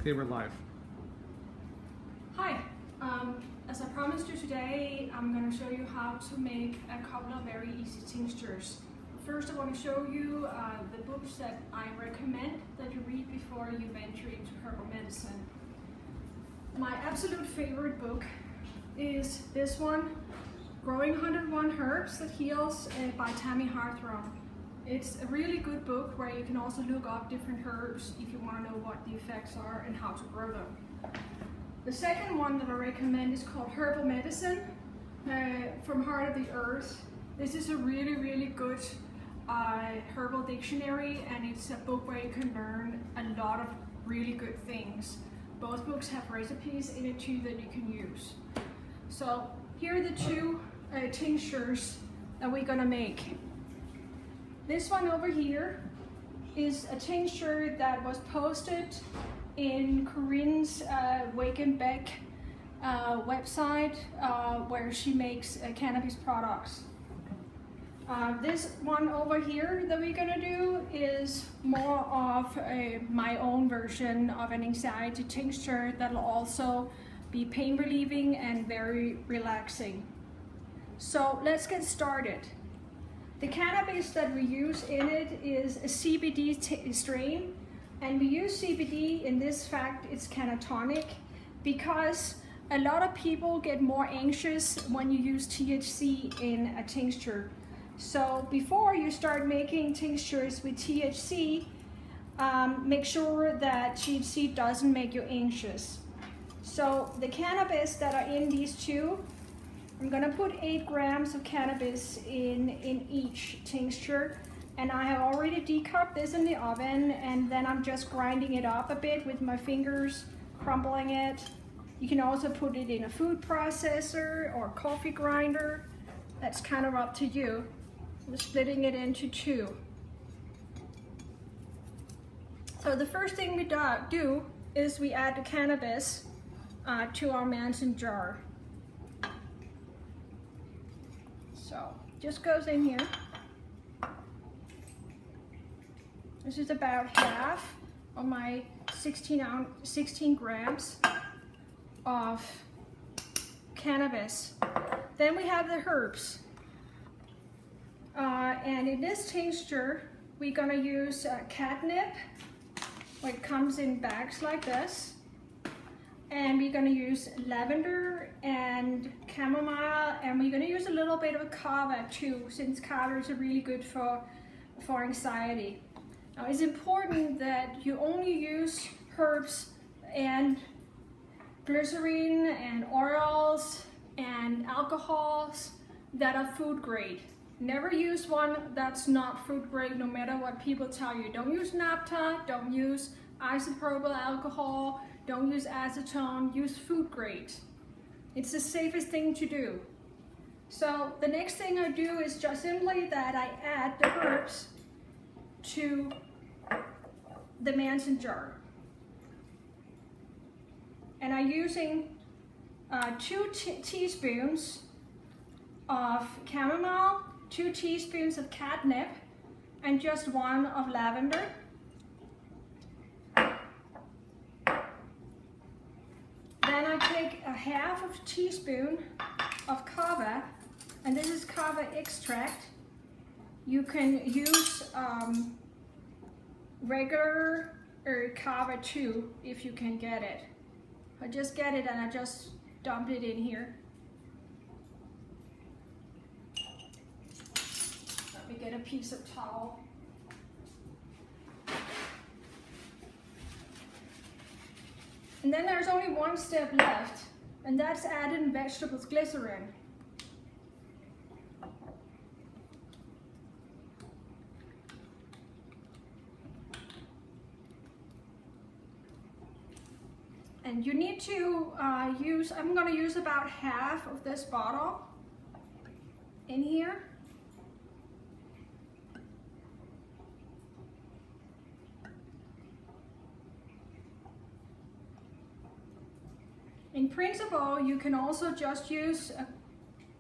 favorite live. Hi, as I promised you today, I'm going to show you how to make a couple of very easy tinctures. First, I want to show you the books that I recommend that you read before you venture into herbal medicine. My absolute favorite book is this one, Growing 101 Herbs That Heals by Tammy Harthrop. It's a really good book where you can also look up different herbs if you want to know what the effects are and how to grow them. The second one that I recommend is called Herbal Medicine from Heart of the Earth. This is a really good herbal dictionary, and it's a book where you can learn a lot of really good things. Both books have recipes in it too that you can use. So here are the two tinctures that we're gonna make. This one over here is a tincture that was posted in Corinne's Wake and Beck website where she makes cannabis products. This one over here that we're gonna do is more of my own version of an anxiety tincture that'll also be pain relieving and very relaxing. So let's get started. The cannabis that we use in it is a CBD strain, and we use CBD in this fact, it's catatonic, because a lot of people get more anxious when you use THC in a tincture. So before you start making tinctures with THC, make sure that THC doesn't make you anxious. So the cannabis that are in these two, I'm gonna put 8 grams of cannabis in each tincture, and I have already decupped this in the oven, and then I'm just grinding it up a bit with my fingers, crumbling it. You can also put it in a food processor or coffee grinder. That's kind of up to you. I'm splitting it into 2. So the first thing we do is we add the cannabis to our Manson jar. So just goes in here. This is about half of my 16 grams of cannabis. Then we have the herbs. And in this tincture, we're gonna use catnip, which comes in bags like this. And we're gonna use lavender and chamomile, and we're gonna use a little bit of kava too, since kava is really good for anxiety. Now it's important that you only use herbs and glycerin and oils and alcohols that are food grade. Never use one that's not food grade, no matter what people tell you. Don't use naphtha, don't use isopropyl alcohol, don't use acetone, use food grade. It's the safest thing to do. So the next thing I do is just simply that I add the herbs to the Manson jar. And I'm using 2 teaspoons of chamomile, 2 teaspoons of catnip, and just 1 of lavender. Then I take a half of a teaspoon of kava, and this is kava extract. You can use regular kava too, if you can get it. I just get it and I just dump it in here. Let me get a piece of towel. And then there's only one step left, and that's adding vegetables glycerin. And you need to I'm going to use about half of this bottle in here. In principle, you can also just use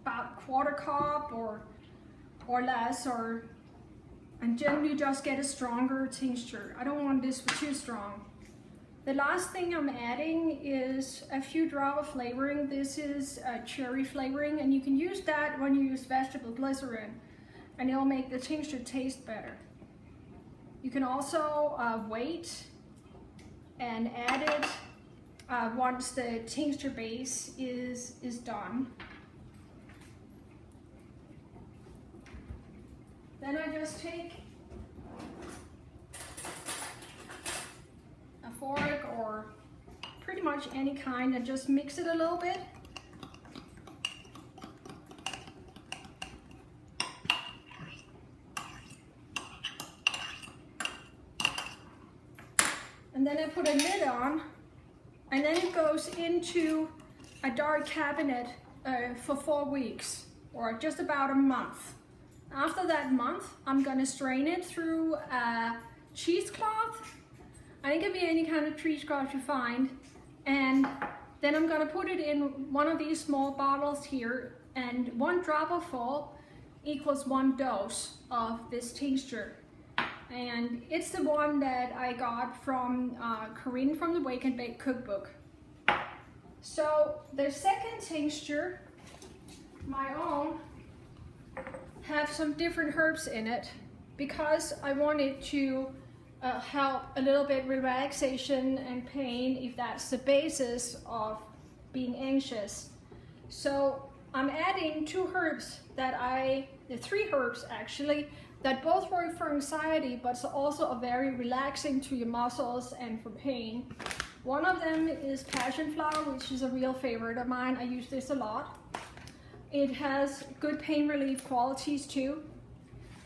about 1/4 cup or less, and generally just get a stronger tincture. I don't want this too strong. The last thing I'm adding is a few drops of flavoring. This is cherry flavoring, and you can use that when you use vegetable glycerin, and it'll make the tincture taste better. You can also wait and add it once the tincture base is done. Then I just take a fork or pretty much any kind and just mix it a little bit. And then I put a lid on, and then it goes into a dark cabinet for 4 weeks, or just about a month. After that month, I'm gonna strain it through a cheesecloth. It can be any kind of cheesecloth you find. And then I'm gonna put it in one of these small bottles here, and 1 dropper full equals 1 dose of this tincture. And it's the one that I got from Corinne from the Wake and Bake cookbook. So the second tincture, my own, have some different herbs in it because I wanted to help a little bit relaxation and pain if that's the basis of being anxious. So I'm adding 2 herbs that 3 herbs actually, that both work for anxiety but also are very relaxing to your muscles and for pain. One of them is passion flower, which is a real favorite of mine. I use this a lot. It has good pain relief qualities too.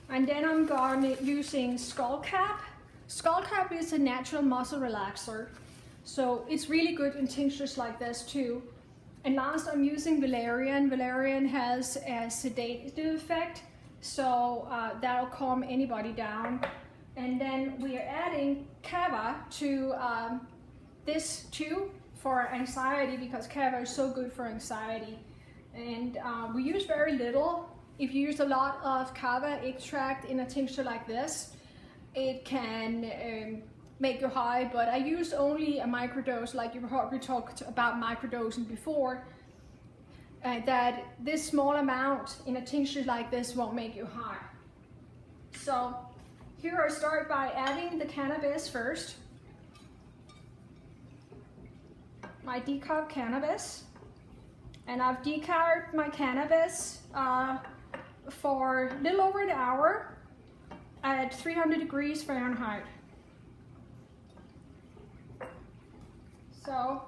And then I'm using skullcap. Skullcap is a natural muscle relaxer, so it's really good in tinctures like this too. And last, I'm using valerian. Valerian has a sedative effect, so that'll calm anybody down. And then we are adding kava to this too for anxiety, because kava is so good for anxiety. And we use very little. If you use a lot of kava extract in a tincture like this, it can make you high, but I use only a microdose, like you probably talked about microdosing before, that this small amount in a tincture like this won't make you high. So here I start by adding the cannabis first, my decaf cannabis. And I've decaf my cannabis for a little over an hour at 300 degrees Fahrenheit. So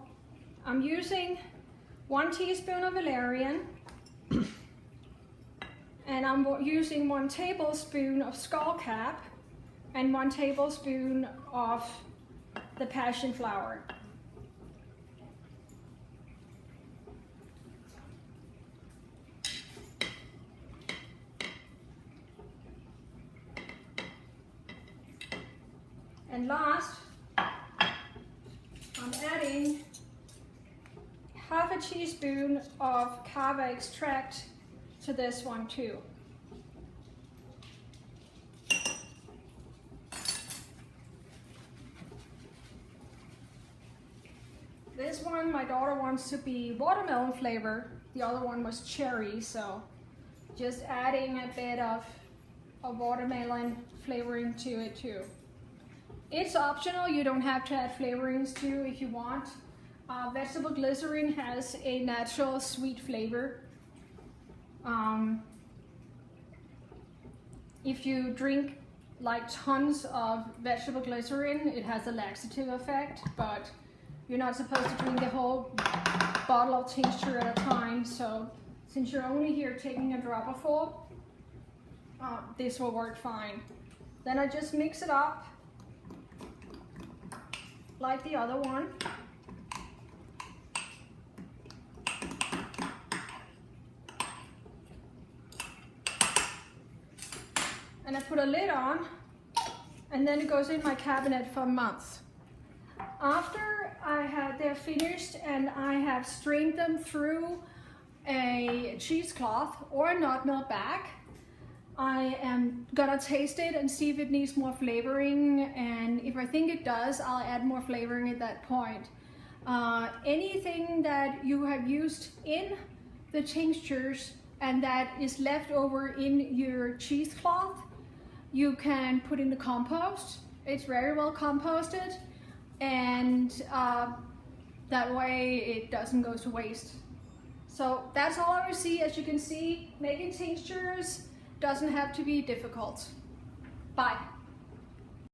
I'm using 1 teaspoon of valerian, and I'm using 1 tablespoon of skullcap and 1 tablespoon of the passion flower. And last, I'm adding half a teaspoon of kava extract to this one too. This one, my daughter wants to be watermelon flavor. The other one was cherry, so just adding a bit of watermelon flavoring to it too. It's optional, you don't have to add flavorings too if you want. Vegetable glycerin has a natural sweet flavor. If you drink like tons of vegetable glycerin, it has a laxative effect, but you're not supposed to drink the whole bottle of tincture at a time. So since you're only here taking a dropper full, this will work fine. Then I just mix it up like the other one. And I put a lid on, and then it goes in my cabinet for months. After they're finished and I have strained them through a cheesecloth or a nut milk bag, I am gonna taste it and see if it needs more flavoring, and if I think it does, I'll add more flavoring at that point. Anything that you have used in the tinctures and that is left over in your cheesecloth, you can put in the compost. It's very well composted, and that way it doesn't go to waste. So that's all I will see. As you can see, making tinctures doesn't have to be difficult. Bye.